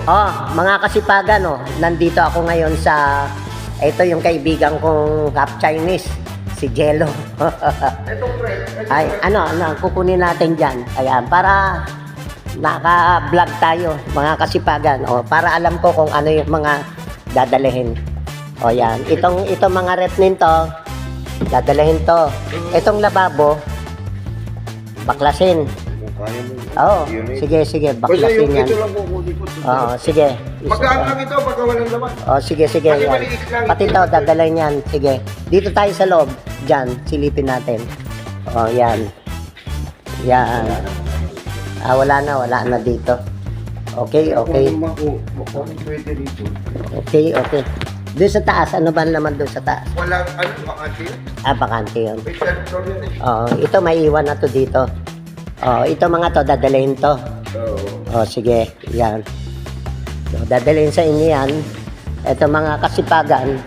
Oh, mga kasipagan, oh, nandito ako ngayon sa, ito yung kaibigan kong half Chinese, si Jello. Itong friend. Ay, ano, kukunin natin dyan. Ayan, para naka-vlog tayo, mga kasipagan. O, para alam ko kung ano yung mga dadalhin. O, yan. Itong mga rep nito, dadalhin to. Itong lababo, baklasin. Kung kaya mo. Oo, sige, baklasin yan. Ito lang kukunin ko. Oo, sige. Magkaan lang ito pagka walang laman. O, sige. Kasi Yan. maliit lang. Pati to, dadalhin yan. Sige. Dito tayo sa loob. Diyan, silipin natin. O, yan. Yan. Wala na dito. Okay. Kung pwede dito. Okay. Doon sa taas, ano ba naman doon sa taas? Walang ano, bakante. Bakante yun. May third floor yun eh. Ito may iwan na to dito. Ito mga to, dadalhin to. Oo. Sige, yan. So, dadalhin sa inyo yan. Ito mga kasipagan.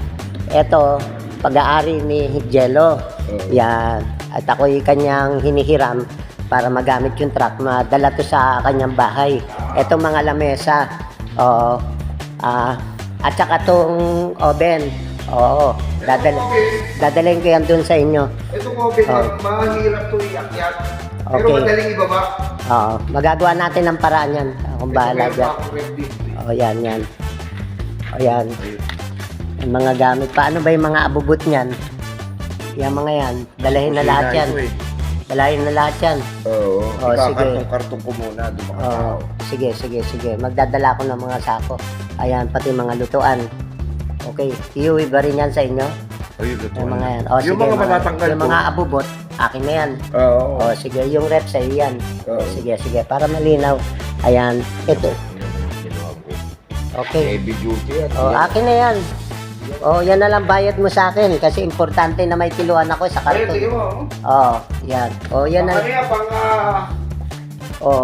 Ito, pag-aari ni Jello. Yan. At ako'y kanyang hinihiram para magamit yung truck. Madala to sa kanyang bahay. Ito mga lamesa. At saka tong oven. Oo. Dadalhin ko yan dun sa inyo. Itong oven, mahirap to iakyat. Pero Okay. madaling ibaba. Magagawa natin ng paraan yan. Akong bahala dyan. Yan. Yan. Yung mga gamit. Paano ba yung mga abubot niyan? Yung mga yan. Dalahin na lahat yan. Oo. Sige. Kartong ko muna. Sige. Magdadala ko ng mga sako. Ayan, pati mga lutuan. Okay. Iuwi ba rin yan sa inyo? Yung mga yan. Yung mga matatanggal yung mga abubot, akin na yan. Oo. Sige. Yung rep sa'yo yan. Oo. Sige. Para malinaw. Ayan. Ito. Okay. Heavy duty yan. Akin na yan. Yan na lang bayad mo sa akin kasi importante na may kiluan ako sa Ayun, sige karton. mo. Yan. Yan na. Ano yan, pang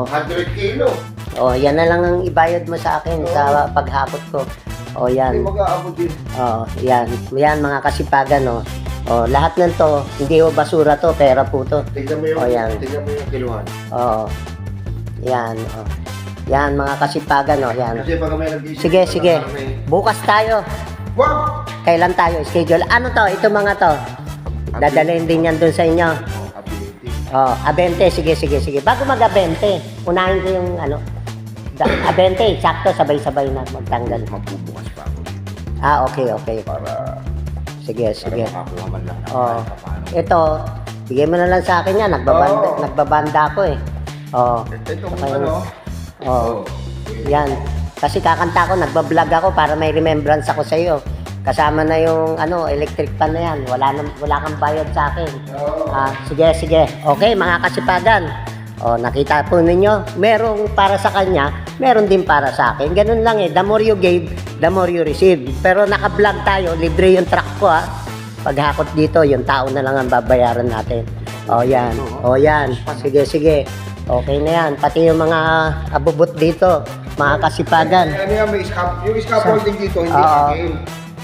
100 kilo. Yan na lang ang ibayad mo sa akin sa paghapot ko. Hindi Yan. mag-aabot din. Yan mga kasipagan, lahat ng to, hindi ho basura to, pera po to. Tignan mo yung, Yan. tignan mo yung kiluhan. Yan, Yan mga kasipagan, yan. Kasi pag may nag-isip. Sige. Bukas tayo. Wow! Kailan tayo? Schedule. Ano to? Ito mga to. Dadalhin din yan dun sa inyo. Ability. Abente. Sige. Bago mag-abente, unahin ko yung abente. Sakto, sabay-sabay na magtanggal. Magbubukas pa ako dito. Okay. Para Sige. makakuha man lang. Ito, bigay mo na lang sa akin yan. Nagbabanda ako eh. Itong Saka ano? Yan. Kasi kakanta ko, nagbablog ako para may remembrance ako sa iyo. Kasama na yung electric pan na yan. Wala kang bayad sa akin. Sige. Okay, mga kasipagan. Nakita po ninyo, merong para sa kanya, meron din para sa akin. Ganun lang eh. The more you give, the more you receive. Pero naka-vlog tayo, libre yung truck ko Paghakot dito, yung tao na lang ang babayaran natin. Yan. Sige. Okay na yan. Pati yung mga abubot dito, mga kasipagan. Ano yan, yung scaffolding dito, hindi akin.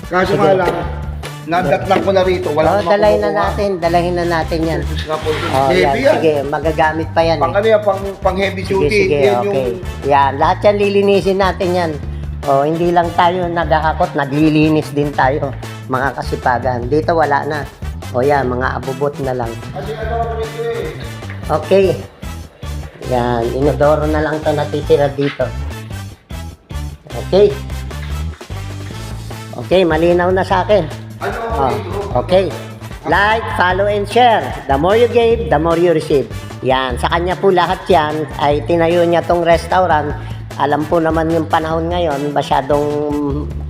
Kaso Sige. nga lang, nadatlang ko na rito. Dalahin na natin yan. Scaffolding. Yan. Heavy yan. Sige, magagamit pa yan Pang ano yan, pang heavy duty. Sige, Yan okay. yung... Yan, lahat yan lilinisin natin yan. Hindi lang tayo naghahakot, naglilinis din tayo, mga kasipagan. Dito wala na. Yan, mga abubot na lang. Kasi ano rin eh. Okay. Yan, inodoro na lang to natitira dito. Okay, malinaw na sa akin. Okay. Like, follow, and share. The more you give, the more you receive. Yan, sa kanya po lahat yan ay tinayo niya tong restaurant. Alam po naman yung panahon ngayon, masyadong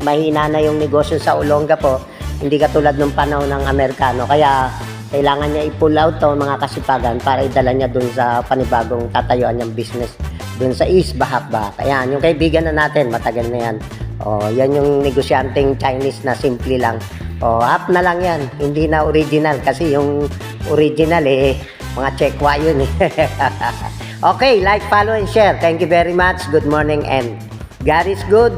mahina na yung negosyo sa Olongapo. Hindi katulad ng panahon ng Amerikano. Kaya kailangan niya i-pull out to mga kasipagan para idala niya dun sa panibagong tatayuan niyang business dun sa East Bahakbak. Ayan, yung kaibigan na natin, matagal na yan. Yan yung negosyanteng Chinese na simple lang. Half na lang yan, hindi na original kasi yung original mga Chekwa yun Okay, like, follow, and share. Thank you very much. Good morning and God is good.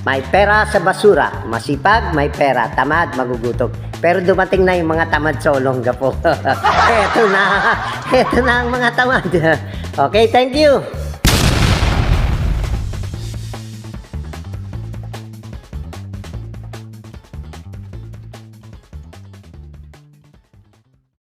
May pera sa basura. Masipag, may pera. Tamad, magugutom. Pero dumating na yung mga tamad sa Olongapo. Eto na ang mga tamad. Okay, thank you.